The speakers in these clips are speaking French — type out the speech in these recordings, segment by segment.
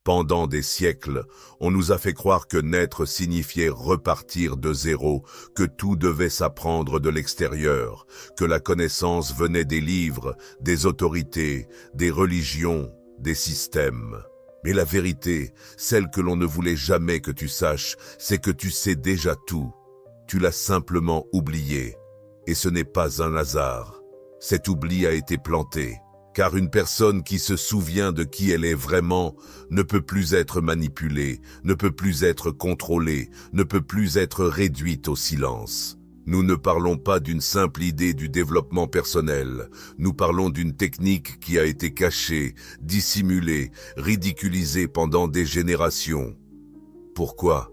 Pendant des siècles, on nous a fait croire que naître signifiait repartir de zéro, que tout devait s'apprendre de l'extérieur, que la connaissance venait des livres, des autorités, des religions, des systèmes. Mais la vérité, celle que l'on ne voulait jamais que tu saches, c'est que tu sais déjà tout. Tu l'as simplement oublié. Et ce n'est pas un hasard. Cet oubli a été planté. Car une personne qui se souvient de qui elle est vraiment ne peut plus être manipulée, ne peut plus être contrôlée, ne peut plus être réduite au silence. Nous ne parlons pas d'une simple idée du développement personnel. Nous parlons d'une technique qui a été cachée, dissimulée, ridiculisée pendant des générations. Pourquoi?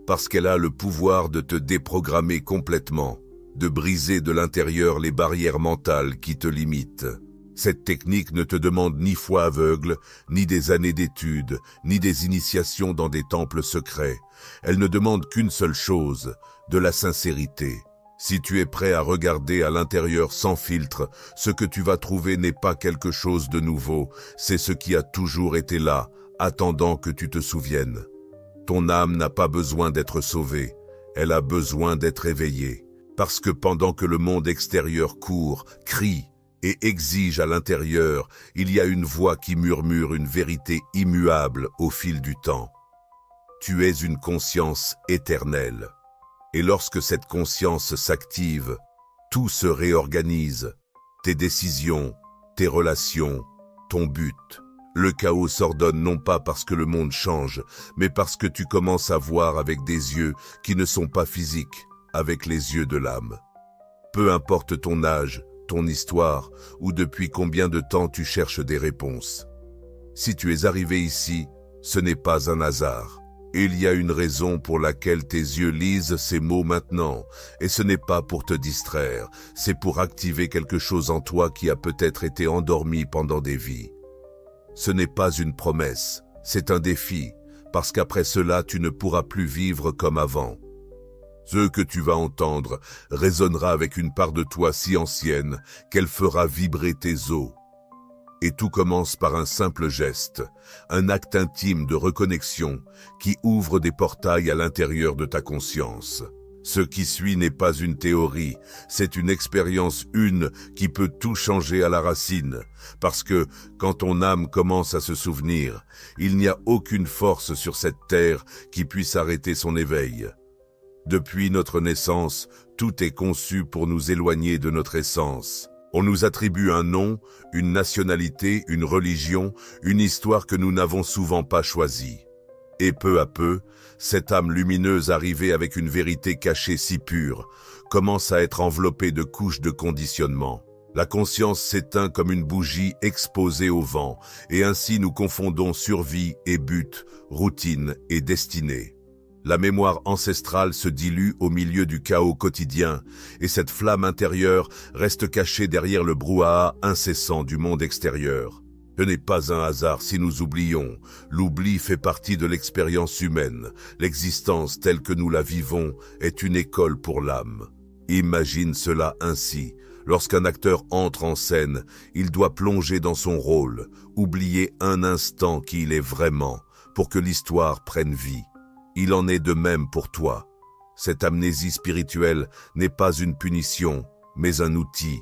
Parce qu'elle a le pouvoir de te déprogrammer complètement, de briser de l'intérieur les barrières mentales qui te limitent. Cette technique ne te demande ni foi aveugle, ni des années d'études, ni des initiations dans des temples secrets. Elle ne demande qu'une seule chose, de la sincérité. Si tu es prêt à regarder à l'intérieur sans filtre, ce que tu vas trouver n'est pas quelque chose de nouveau, c'est ce qui a toujours été là, attendant que tu te souviennes. Ton âme n'a pas besoin d'être sauvée, elle a besoin d'être éveillée. Parce que pendant que le monde extérieur court, crie et exige à l'intérieur, il y a une voix qui murmure une vérité immuable au fil du temps. Tu es une conscience éternelle. Et lorsque cette conscience s'active, tout se réorganise. Tes décisions, tes relations, ton but. Le chaos s'ordonne non pas parce que le monde change, mais parce que tu commences à voir avec des yeux qui ne sont pas physiques, avec les yeux de l'âme. Peu importe ton âge, ton histoire, ou depuis combien de temps tu cherches des réponses. Si tu es arrivé ici, ce n'est pas un hasard. Il y a une raison pour laquelle tes yeux lisent ces mots maintenant, et ce n'est pas pour te distraire, c'est pour activer quelque chose en toi qui a peut-être été endormi pendant des vies. Ce n'est pas une promesse, c'est un défi, parce qu'après cela tu ne pourras plus vivre comme avant. Ce que tu vas entendre résonnera avec une part de toi si ancienne qu'elle fera vibrer tes os. Et tout commence par un simple geste, un acte intime de reconnexion qui ouvre des portails à l'intérieur de ta conscience. Ce qui suit n'est pas une théorie, c'est une expérience qui peut tout changer à la racine. Parce que quand ton âme commence à se souvenir, il n'y a aucune force sur cette terre qui puisse arrêter son éveil. Depuis notre naissance, tout est conçu pour nous éloigner de notre essence. On nous attribue un nom, une nationalité, une religion, une histoire que nous n'avons souvent pas choisie. Et peu à peu, cette âme lumineuse arrivée avec une vérité cachée si pure, commence à être enveloppée de couches de conditionnement. La conscience s'éteint comme une bougie exposée au vent, et ainsi nous confondons survie et but, routine et destinée. La mémoire ancestrale se dilue au milieu du chaos quotidien, et cette flamme intérieure reste cachée derrière le brouhaha incessant du monde extérieur. Ce n'est pas un hasard si nous oublions. L'oubli fait partie de l'expérience humaine. L'existence telle que nous la vivons est une école pour l'âme. Imagine cela ainsi. Lorsqu'un acteur entre en scène, il doit plonger dans son rôle, oublier un instant qui il est vraiment, pour que l'histoire prenne vie. Il en est de même pour toi. Cette amnésie spirituelle n'est pas une punition, mais un outil.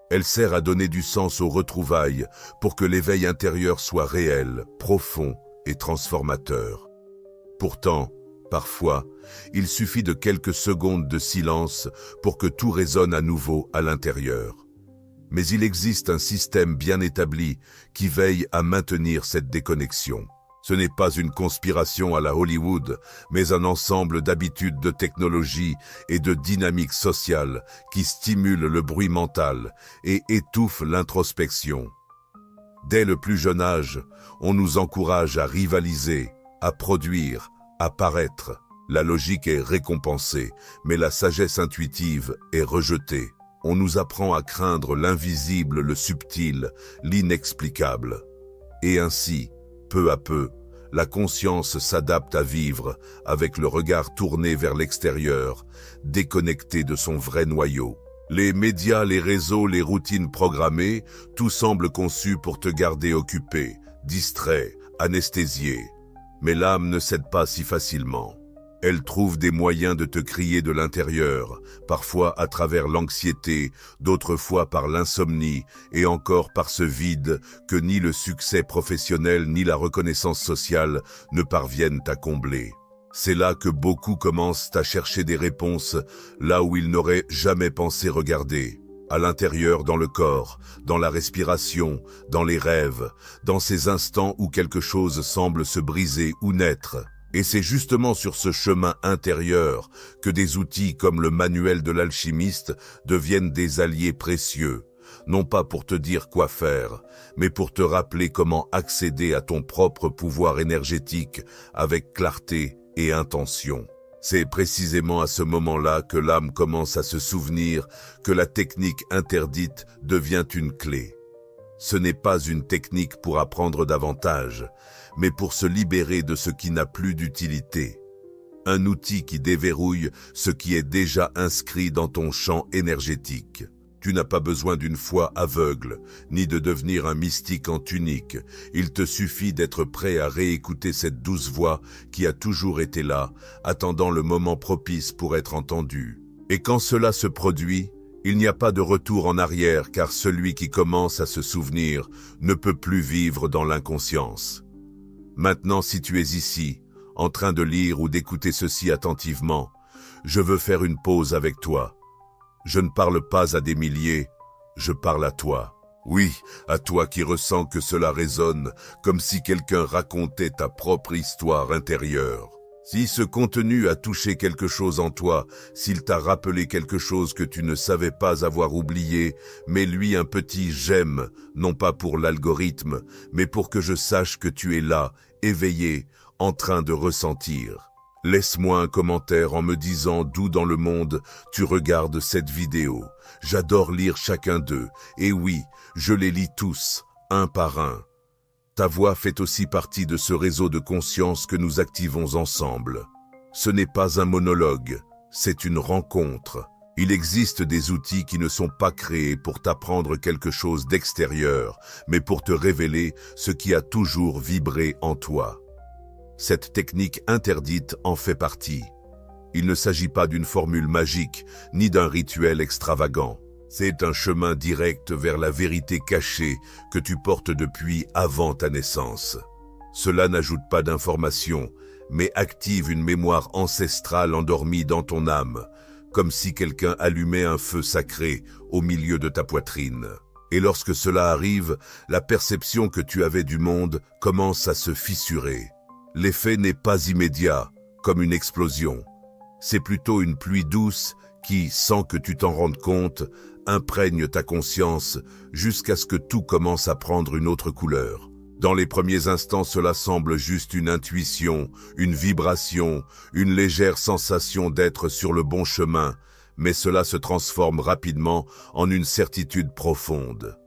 Elle sert à donner du sens aux retrouvailles pour que l'éveil intérieur soit réel, profond et transformateur. Pourtant, parfois, il suffit de quelques secondes de silence pour que tout résonne à nouveau à l'intérieur. Mais il existe un système bien établi qui veille à maintenir cette déconnexion. Ce n'est pas une conspiration à la Hollywood, mais un ensemble d'habitudes de technologie et de dynamiques sociales qui stimulent le bruit mental et étouffent l'introspection. Dès le plus jeune âge, on nous encourage à rivaliser, à produire, à paraître. La logique est récompensée, mais la sagesse intuitive est rejetée. On nous apprend à craindre l'invisible, le subtil, l'inexplicable. Et ainsi, peu à peu, la conscience s'adapte à vivre avec le regard tourné vers l'extérieur, déconnecté de son vrai noyau. Les médias, les réseaux, les routines programmées, tout semble conçu pour te garder occupé, distrait, anesthésié. Mais l'âme ne cède pas si facilement. Elle trouve des moyens de te crier de l'intérieur, parfois à travers l'anxiété, d'autres fois par l'insomnie, et encore par ce vide que ni le succès professionnel ni la reconnaissance sociale ne parviennent à combler. C'est là que beaucoup commencent à chercher des réponses, là où ils n'auraient jamais pensé regarder. À l'intérieur, dans le corps, dans la respiration, dans les rêves, dans ces instants où quelque chose semble se briser ou naître. Et c'est justement sur ce chemin intérieur que des outils comme le manuel de l'alchimiste deviennent des alliés précieux, non pas pour te dire quoi faire, mais pour te rappeler comment accéder à ton propre pouvoir énergétique avec clarté et intention. C'est précisément à ce moment-là que l'âme commence à se souvenir que la technique interdite devient une clé. Ce n'est pas une technique pour apprendre davantage, mais pour se libérer de ce qui n'a plus d'utilité. Un outil qui déverrouille ce qui est déjà inscrit dans ton champ énergétique. Tu n'as pas besoin d'une foi aveugle, ni de devenir un mystique en tunique. Il te suffit d'être prêt à réécouter cette douce voix qui a toujours été là, attendant le moment propice pour être entendue. Et quand cela se produit, il n'y a pas de retour en arrière, car celui qui commence à se souvenir ne peut plus vivre dans l'inconscience. Maintenant, si tu es ici, en train de lire ou d'écouter ceci attentivement, je veux faire une pause avec toi. Je ne parle pas à des milliers, je parle à toi. Oui, à toi qui ressens que cela résonne, comme si quelqu'un racontait ta propre histoire intérieure. Si ce contenu a touché quelque chose en toi, s'il t'a rappelé quelque chose que tu ne savais pas avoir oublié, mets-lui un petit « j'aime », non pas pour l'algorithme, mais pour que je sache que tu es là, éveillé, en train de ressentir. Laisse-moi un commentaire en me disant d'où dans le monde tu regardes cette vidéo. J'adore lire chacun d'eux, et oui, je les lis tous, un par un. Ta voix fait aussi partie de ce réseau de conscience que nous activons ensemble. Ce n'est pas un monologue, c'est une rencontre. Il existe des outils qui ne sont pas créés pour t'apprendre quelque chose d'extérieur, mais pour te révéler ce qui a toujours vibré en toi. Cette technique interdite en fait partie. Il ne s'agit pas d'une formule magique, ni d'un rituel extravagant. C'est un chemin direct vers la vérité cachée que tu portes depuis avant ta naissance. Cela n'ajoute pas d'informations, mais active une mémoire ancestrale endormie dans ton âme, comme si quelqu'un allumait un feu sacré au milieu de ta poitrine. Et lorsque cela arrive, la perception que tu avais du monde commence à se fissurer. L'effet n'est pas immédiat, comme une explosion. C'est plutôt une pluie douce qui, sans que tu t'en rendes compte, imprègne ta conscience jusqu'à ce que tout commence à prendre une autre couleur. Dans les premiers instants, cela semble juste une intuition, une vibration, une légère sensation d'être sur le bon chemin, mais cela se transforme rapidement en une certitude profonde.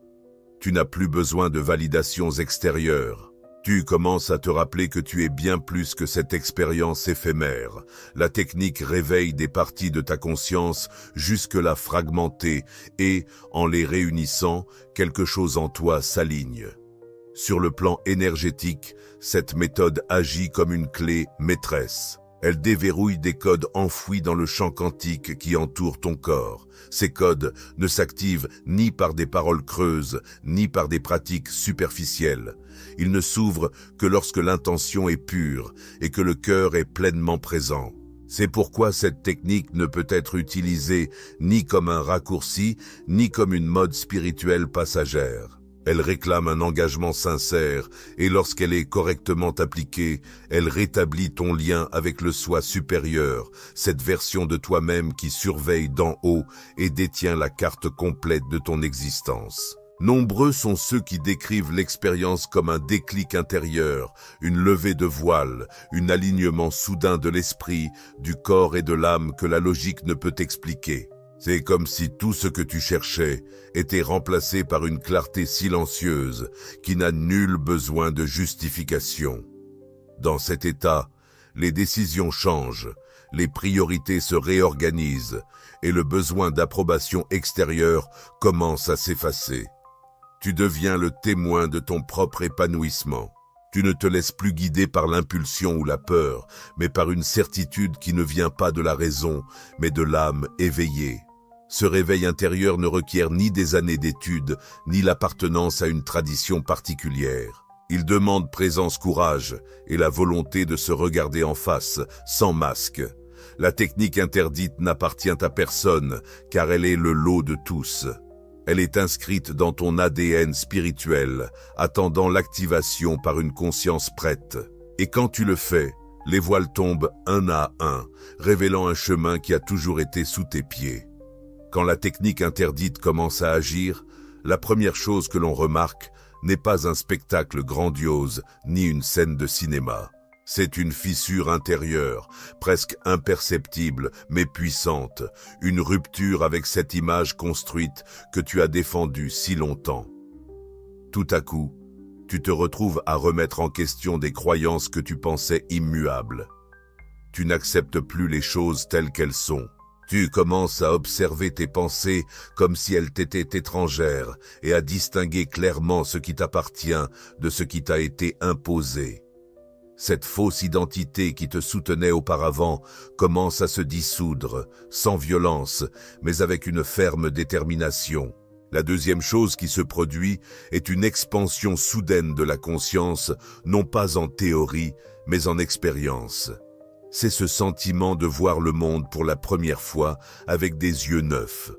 Tu n'as plus besoin de validations extérieures. Tu commences à te rappeler que tu es bien plus que cette expérience éphémère. La technique réveille des parties de ta conscience jusque-là fragmentées et, en les réunissant, quelque chose en toi s'aligne. Sur le plan énergétique, cette méthode agit comme une clé maîtresse. Elle déverrouille des codes enfouis dans le champ quantique qui entoure ton corps. Ces codes ne s'activent ni par des paroles creuses, ni par des pratiques superficielles. Ils ne s'ouvrent que lorsque l'intention est pure et que le cœur est pleinement présent. C'est pourquoi cette technique ne peut être utilisée ni comme un raccourci, ni comme une mode spirituelle passagère. Elle réclame un engagement sincère et lorsqu'elle est correctement appliquée, elle rétablit ton lien avec le soi supérieur, cette version de toi-même qui surveille d'en haut et détient la carte complète de ton existence. Nombreux sont ceux qui décrivent l'expérience comme un déclic intérieur, une levée de voile, un alignement soudain de l'esprit, du corps et de l'âme que la logique ne peut expliquer. C'est comme si tout ce que tu cherchais était remplacé par une clarté silencieuse qui n'a nul besoin de justification. Dans cet état, les décisions changent, les priorités se réorganisent et le besoin d'approbation extérieure commence à s'effacer. Tu deviens le témoin de ton propre épanouissement. Tu ne te laisses plus guider par l'impulsion ou la peur, mais par une certitude qui ne vient pas de la raison, mais de l'âme éveillée. Ce réveil intérieur ne requiert ni des années d'études, ni l'appartenance à une tradition particulière. Il demande présence, courage et la volonté de se regarder en face, sans masque. La technique interdite n'appartient à personne, car elle est le lot de tous. Elle est inscrite dans ton ADN spirituel, attendant l'activation par une conscience prête. Et quand tu le fais, les voiles tombent un à un, révélant un chemin qui a toujours été sous tes pieds. Quand la technique interdite commence à agir, la première chose que l'on remarque n'est pas un spectacle grandiose ni une scène de cinéma. C'est une fissure intérieure, presque imperceptible mais puissante, une rupture avec cette image construite que tu as défendue si longtemps. Tout à coup, tu te retrouves à remettre en question des croyances que tu pensais immuables. Tu n'acceptes plus les choses telles qu'elles sont. Tu commences à observer tes pensées comme si elles t'étaient étrangères et à distinguer clairement ce qui t'appartient de ce qui t'a été imposé. Cette fausse identité qui te soutenait auparavant commence à se dissoudre, sans violence, mais avec une ferme détermination. La deuxième chose qui se produit est une expansion soudaine de la conscience, non pas en théorie, mais en expérience. C'est ce sentiment de voir le monde pour la première fois avec des yeux neufs.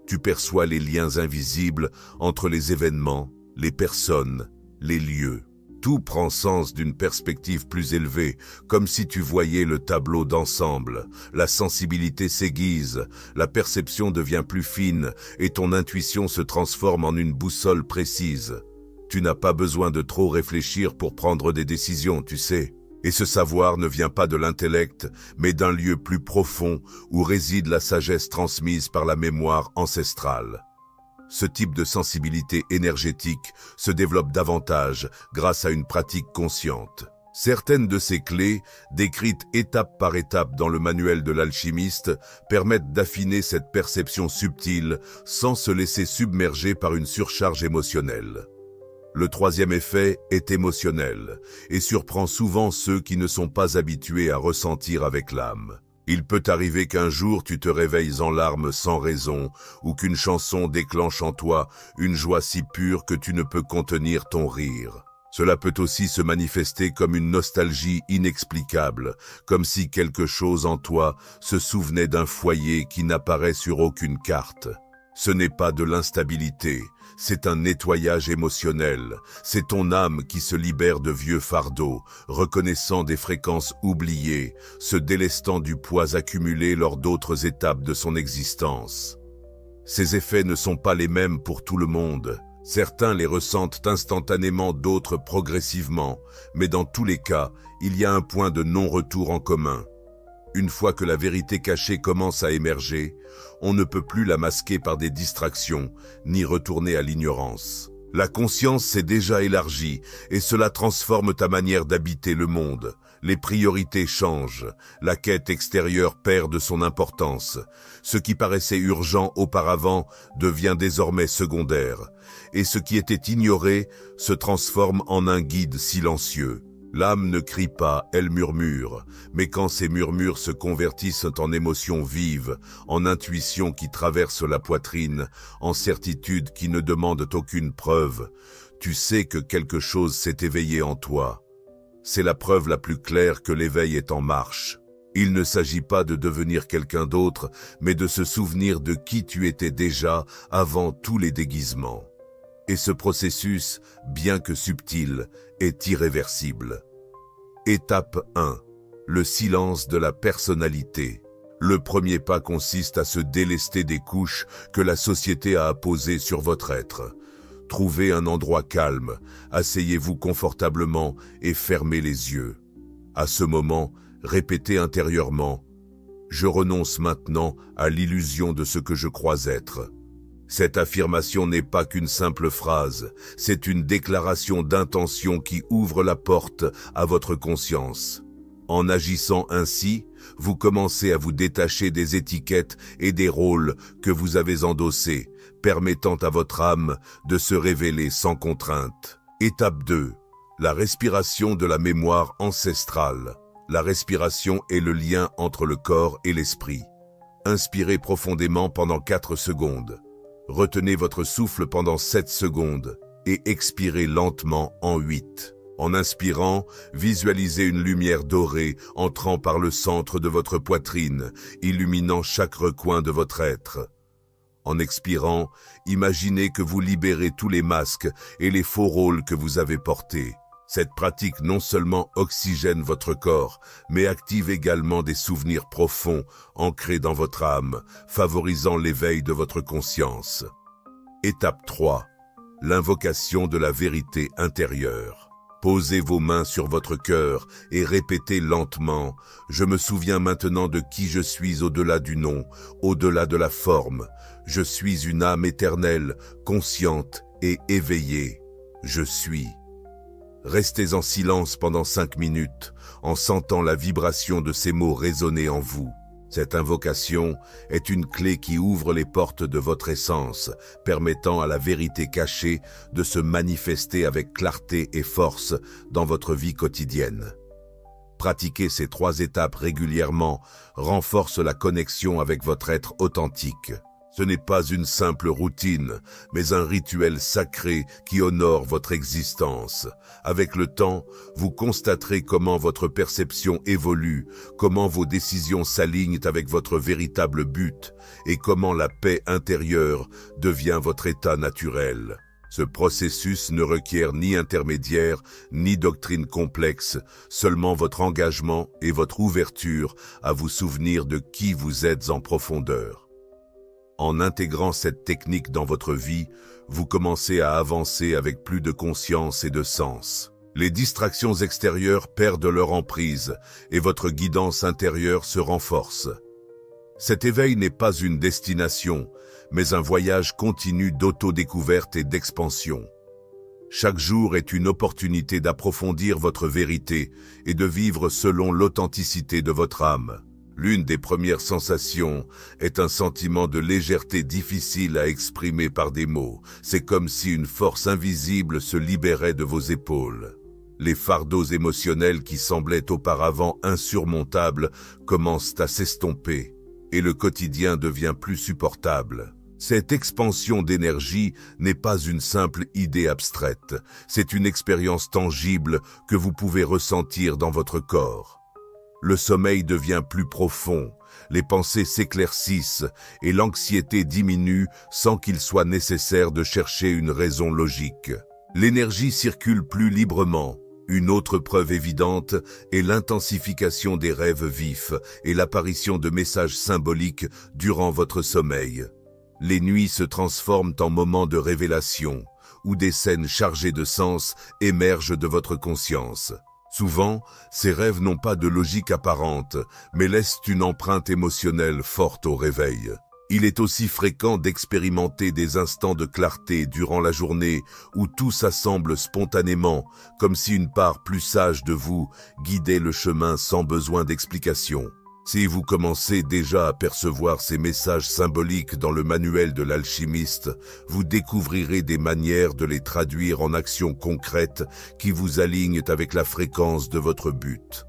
Tu perçois les liens invisibles entre les événements, les personnes, les lieux. Tout prend sens d'une perspective plus élevée, comme si tu voyais le tableau d'ensemble. La sensibilité s'aiguise, la perception devient plus fine et ton intuition se transforme en une boussole précise. Tu n'as pas besoin de trop réfléchir pour prendre des décisions, tu sais. Et ce savoir ne vient pas de l'intellect, mais d'un lieu plus profond où réside la sagesse transmise par la mémoire ancestrale. Ce type de sensibilité énergétique se développe davantage grâce à une pratique consciente. Certaines de ces clés, décrites étape par étape dans le manuel de l'alchimiste, permettent d'affiner cette perception subtile sans se laisser submerger par une surcharge émotionnelle. Le troisième effet est émotionnel et surprend souvent ceux qui ne sont pas habitués à ressentir avec l'âme. Il peut arriver qu'un jour tu te réveilles en larmes sans raison ou qu'une chanson déclenche en toi une joie si pure que tu ne peux contenir ton rire. Cela peut aussi se manifester comme une nostalgie inexplicable, comme si quelque chose en toi se souvenait d'un foyer qui n'apparaît sur aucune carte. Ce n'est pas de l'instabilité, c'est un nettoyage émotionnel. C'est ton âme qui se libère de vieux fardeaux, reconnaissant des fréquences oubliées, se délestant du poids accumulé lors d'autres étapes de son existence. Ces effets ne sont pas les mêmes pour tout le monde. Certains les ressentent instantanément, d'autres progressivement, mais dans tous les cas, il y a un point de non-retour en commun. Une fois que la vérité cachée commence à émerger, on ne peut plus la masquer par des distractions, ni retourner à l'ignorance. La conscience s'est déjà élargie, et cela transforme ta manière d'habiter le monde. Les priorités changent, la quête extérieure perd de son importance. Ce qui paraissait urgent auparavant devient désormais secondaire, et ce qui était ignoré se transforme en un guide silencieux. L'âme ne crie pas, elle murmure, mais quand ces murmures se convertissent en émotions vives, en intuitions qui traversent la poitrine, en certitudes qui ne demandent aucune preuve, tu sais que quelque chose s'est éveillé en toi. C'est la preuve la plus claire que l'éveil est en marche. Il ne s'agit pas de devenir quelqu'un d'autre, mais de se souvenir de qui tu étais déjà avant tous les déguisements. Et ce processus, bien que subtil, est irréversible. Étape 1. Le silence de la personnalité. Le premier pas consiste à se délester des couches que la société a apposées sur votre être. Trouvez un endroit calme, asseyez-vous confortablement et fermez les yeux. À ce moment, répétez intérieurement « Je renonce maintenant à l'illusion de ce que je crois être ». Cette affirmation n'est pas qu'une simple phrase, c'est une déclaration d'intention qui ouvre la porte à votre conscience. En agissant ainsi, vous commencez à vous détacher des étiquettes et des rôles que vous avez endossés, permettant à votre âme de se révéler sans contrainte. Étape 2. La respiration de la mémoire ancestrale. La respiration est le lien entre le corps et l'esprit. Inspirez profondément pendant 4 secondes. Retenez votre souffle pendant 7 secondes et expirez lentement en 8. En inspirant, visualisez une lumière dorée entrant par le centre de votre poitrine, illuminant chaque recoin de votre être. En expirant, imaginez que vous libérez tous les masques et les faux rôles que vous avez portés. Cette pratique non seulement oxygène votre corps, mais active également des souvenirs profonds ancrés dans votre âme, favorisant l'éveil de votre conscience. Étape 3. L'invocation de la vérité intérieure. Posez vos mains sur votre cœur et répétez lentement « Je me souviens maintenant de qui je suis au-delà du nom, au-delà de la forme. Je suis une âme éternelle, consciente et éveillée. Je suis. » Restez en silence pendant 5 minutes, en sentant la vibration de ces mots résonner en vous. Cette invocation est une clé qui ouvre les portes de votre essence, permettant à la vérité cachée de se manifester avec clarté et force dans votre vie quotidienne. Pratiquer ces 3 étapes régulièrement renforce la connexion avec votre être authentique. Ce n'est pas une simple routine, mais un rituel sacré qui honore votre existence. Avec le temps, vous constaterez comment votre perception évolue, comment vos décisions s'alignent avec votre véritable but et comment la paix intérieure devient votre état naturel. Ce processus ne requiert ni intermédiaire, ni doctrine complexe, seulement votre engagement et votre ouverture à vous souvenir de qui vous êtes en profondeur. En intégrant cette technique dans votre vie, vous commencez à avancer avec plus de conscience et de sens. Les distractions extérieures perdent leur emprise et votre guidance intérieure se renforce. Cet éveil n'est pas une destination, mais un voyage continu d'autodécouverte et d'expansion. Chaque jour est une opportunité d'approfondir votre vérité et de vivre selon l'authenticité de votre âme. L'une des premières sensations est un sentiment de légèreté difficile à exprimer par des mots. C'est comme si une force invisible se libérait de vos épaules. Les fardeaux émotionnels qui semblaient auparavant insurmontables commencent à s'estomper et le quotidien devient plus supportable. Cette expansion d'énergie n'est pas une simple idée abstraite, c'est une expérience tangible que vous pouvez ressentir dans votre corps. Le sommeil devient plus profond, les pensées s'éclaircissent et l'anxiété diminue sans qu'il soit nécessaire de chercher une raison logique. L'énergie circule plus librement. Une autre preuve évidente est l'intensification des rêves vifs et l'apparition de messages symboliques durant votre sommeil. Les nuits se transforment en moments de révélation, où des scènes chargées de sens émergent de votre conscience. Souvent, ces rêves n'ont pas de logique apparente, mais laissent une empreinte émotionnelle forte au réveil. Il est aussi fréquent d'expérimenter des instants de clarté durant la journée où tout s'assemble spontanément, comme si une part plus sage de vous guidait le chemin sans besoin d'explication. Si vous commencez déjà à percevoir ces messages symboliques dans le manuel de l'alchimiste, vous découvrirez des manières de les traduire en actions concrètes qui vous alignent avec la fréquence de votre but.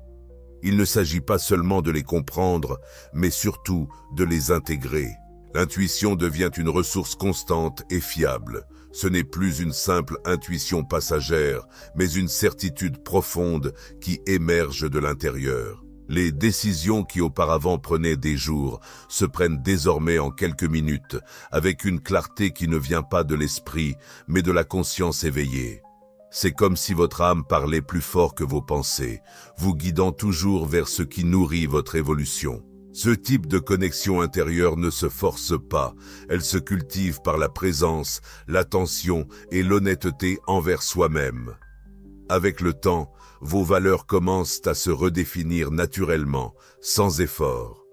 Il ne s'agit pas seulement de les comprendre, mais surtout de les intégrer. L'intuition devient une ressource constante et fiable. Ce n'est plus une simple intuition passagère, mais une certitude profonde qui émerge de l'intérieur. Les décisions qui auparavant prenaient des jours se prennent désormais en quelques minutes, avec une clarté qui ne vient pas de l'esprit, mais de la conscience éveillée. C'est comme si votre âme parlait plus fort que vos pensées, vous guidant toujours vers ce qui nourrit votre évolution. Ce type de connexion intérieure ne se force pas, elle se cultive par la présence, l'attention et l'honnêteté envers soi-même. Avec le temps, vos valeurs commencent à se redéfinir naturellement, sans effort.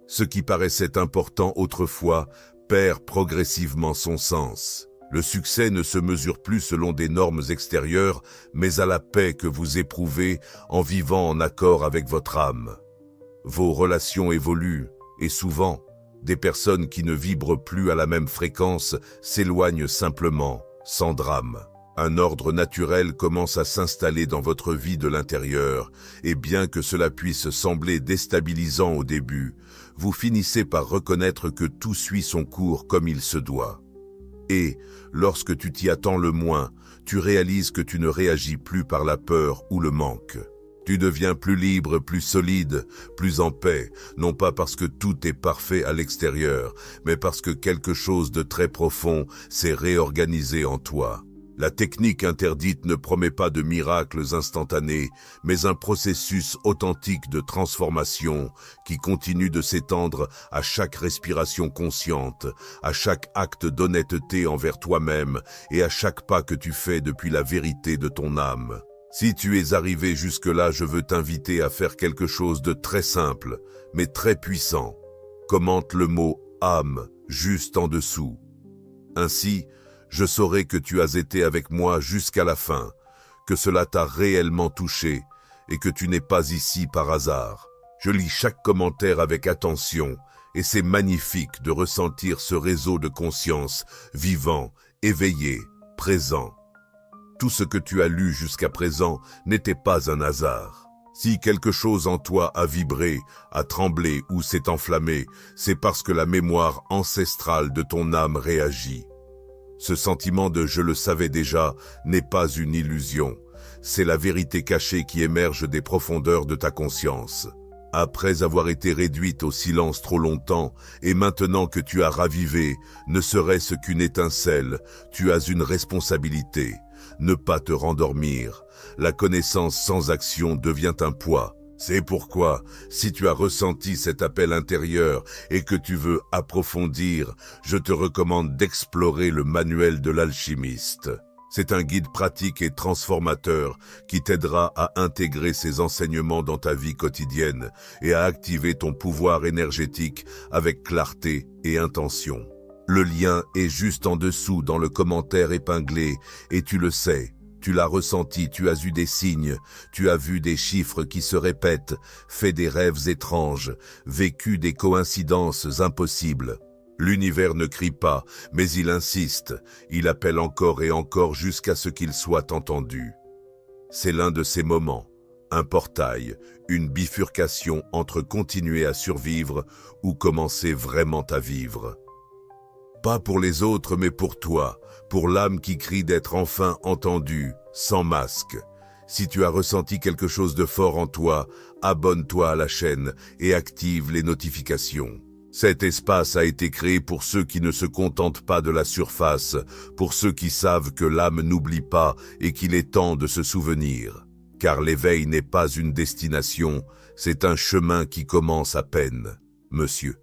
Ce qui paraissait important autrefois perd progressivement son sens. Le succès ne se mesure plus selon des normes extérieures, mais à la paix que vous éprouvez en vivant en accord avec votre âme. Vos relations évoluent, et souvent, des personnes qui ne vibrent plus à la même fréquence s'éloignent simplement, sans drame. Un ordre naturel commence à s'installer dans votre vie de l'intérieur, et bien que cela puisse sembler déstabilisant au début, vous finissez par reconnaître que tout suit son cours comme il se doit. Et, lorsque tu t'y attends le moins, tu réalises que tu ne réagis plus par la peur ou le manque. Tu deviens plus libre, plus solide, plus en paix, non pas parce que tout est parfait à l'extérieur, mais parce que quelque chose de très profond s'est réorganisé en toi. La technique interdite ne promet pas de miracles instantanés, mais un processus authentique de transformation qui continue de s'étendre à chaque respiration consciente, à chaque acte d'honnêteté envers toi-même et à chaque pas que tu fais depuis la vérité de ton âme. Si tu es arrivé jusque-là, je veux t'inviter à faire quelque chose de très simple, mais très puissant. Commente le mot « âme » juste en dessous. Ainsi, je saurai que tu as été avec moi jusqu'à la fin, que cela t'a réellement touché et que tu n'es pas ici par hasard. Je lis chaque commentaire avec attention et c'est magnifique de ressentir ce réseau de conscience vivant, éveillé, présent. Tout ce que tu as lu jusqu'à présent n'était pas un hasard. Si quelque chose en toi a vibré, a tremblé ou s'est enflammé, c'est parce que la mémoire ancestrale de ton âme réagit. Ce sentiment de « je le savais déjà » n'est pas une illusion. C'est la vérité cachée qui émerge des profondeurs de ta conscience. Après avoir été réduite au silence trop longtemps, et maintenant que tu as ravivé, ne serait-ce qu'une étincelle, tu as une responsabilité. Ne pas te rendormir. La connaissance sans action devient un poids. C'est pourquoi, si tu as ressenti cet appel intérieur et que tu veux approfondir, je te recommande d'explorer le manuel de l'alchimiste. C'est un guide pratique et transformateur qui t'aidera à intégrer ces enseignements dans ta vie quotidienne et à activer ton pouvoir énergétique avec clarté et intention. Le lien est juste en dessous dans le commentaire épinglé et tu le sais. Tu l'as ressenti, tu as eu des signes, tu as vu des chiffres qui se répètent, fait des rêves étranges, vécu des coïncidences impossibles. L'univers ne crie pas, mais il insiste, il appelle encore et encore jusqu'à ce qu'il soit entendu. C'est l'un de ces moments, un portail, une bifurcation entre continuer à survivre ou commencer vraiment à vivre. Pas pour les autres, mais pour toi, pour l'âme qui crie d'être enfin entendue, sans masque. Si tu as ressenti quelque chose de fort en toi, abonne-toi à la chaîne et active les notifications. Cet espace a été créé pour ceux qui ne se contentent pas de la surface, pour ceux qui savent que l'âme n'oublie pas et qu'il est temps de se souvenir. Car l'éveil n'est pas une destination, c'est un chemin qui commence à peine, monsieur.